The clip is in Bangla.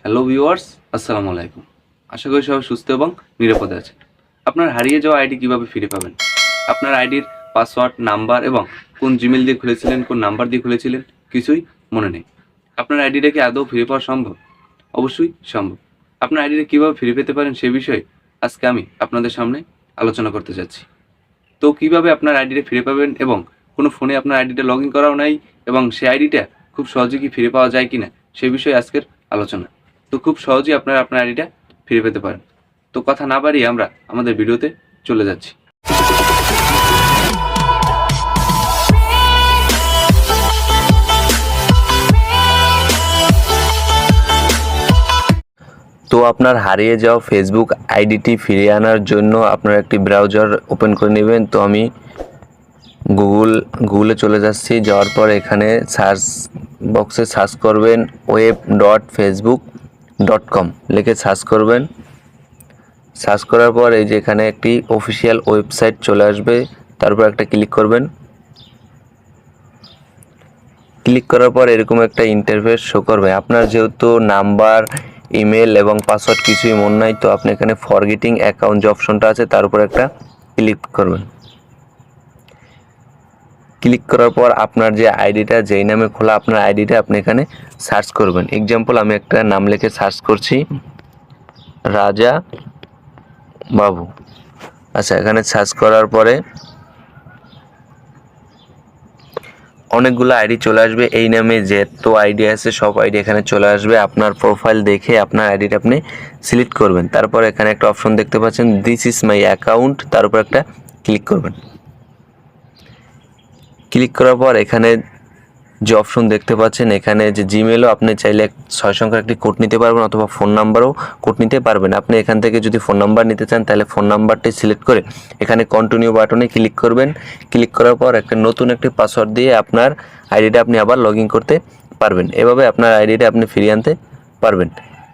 হ্যালো ভিউয়ার্স, আসসালামু আলাইকুম। আশা করি সবাই সুস্থ এবং নিরাপদে আছেন। আপনার হারিয়ে যাওয়া আইডি কিভাবে ফিরে পাবেন? আপনার আইডির পাসওয়ার্ড, নাম্বার এবং কোন জিমেল দিয়ে খুলেছিলেন, কোন নাম্বার দিয়ে খুলেছিলেন কিছুই মনে নেই। আপনার আইডিটা কি আদৌ ফিরে পাওয়া সম্ভব? অবশ্যই সম্ভব। আপনার আইডিটা কীভাবে ফিরে পেতে পারেন সে বিষয়ে আজকে আমি আপনাদের সামনে আলোচনা করতে যাচ্ছি। তো কিভাবে আপনার আইডিটা ফিরে পাবেন এবং কোনো ফোনে আপনার আইডিটা লগ ইন করাও নাই এবং সেই আইডিটা খুব সহজে কি ফিরে পাওয়া যায় কিনা সে বিষয়ে আজকের আলোচনা। তো খুব সহজেই আপনারা আপনার আইডিটা ফিরে পেতে পারেন। তো কথা না বাড়িয়ে আমরা আমাদের ভিডিওতে চলে যাচ্ছি। তো আপনার হারিয়ে যাওয়া ফেসবুক আইডিটি ফিরিয়ে আনার জন্য আপনার একটি ব্রাউজার ওপেন করে নেবেন। তো আমি গুগলে চলে যাচ্ছি। যাওয়ার পর এখানে সার্চ বক্সে সার্চ করবেন web.facebook.com লিখে সার্চ করবেন। সার্চ করার পর এই যে এখানে একটি অফিসিয়াল ওয়েবসাইট চলে আসবে, তারপর একটা ক্লিক করবেন। ক্লিক করার পর এরকম একটা ইন্টারফেস শো করবে। আপনার যেহেতু নাম্বার, ইমেল এবং পাসওয়ার্ড কিছুই মনে নাই, তো আপনি এখানে ফরগেটিং অ্যাকাউন্ট যে অপশনটা আছে তার উপর একটা ক্লিক করবেন। ক্লিক করার পর আপনার যে আইডিটা, যেই নামে খোলা আপনার আইডিটা আপনি এখানে সার্চ করবেন। এক্সাম্পল আমি একটা নাম লিখে সার্চ করছি, রাজা বাবু। আচ্ছা, এখানে সার্চ করার পরে অনেকগুলো আইডি চলে আসবে। এই নামে যত আইডি আছে সব আইডি এখানে চলে আসবে। আপনার প্রোফাইল দেখে আপনার আইডিটা আপনি সিলেক্ট করবেন। তারপর এখানে একটা অপশন দেখতে পাচ্ছেন, দিস ইজ মাই অ্যাকাউন্ট, তার উপর একটা ক্লিক করবেন। ক্লিক করার পর এখানে যে অপশন দেখতে পাচ্ছেন, এখানে যে জিমেলও আপনি চাইলে 6 সংখ্যার একটি কোড নিতে পারবেন অথবা ফোন নাম্বারও কোড নিতে পারবেন। আপনি এখান থেকে যদি ফোন নাম্বার নিতে চান তাহলে ফোন নাম্বারটি সিলেক্ট করে এখানে কন্টিনিউ বাটনে ক্লিক করবেন। ক্লিক করার পর একটা নতুন একটি পাসওয়ার্ড দিয়ে আপনার আইডিটা আপনি আবার লগ ইন করতে পারবেন। এভাবে আপনার আইডিটা আপনি ফিরিয়ে আনতে পারবেন।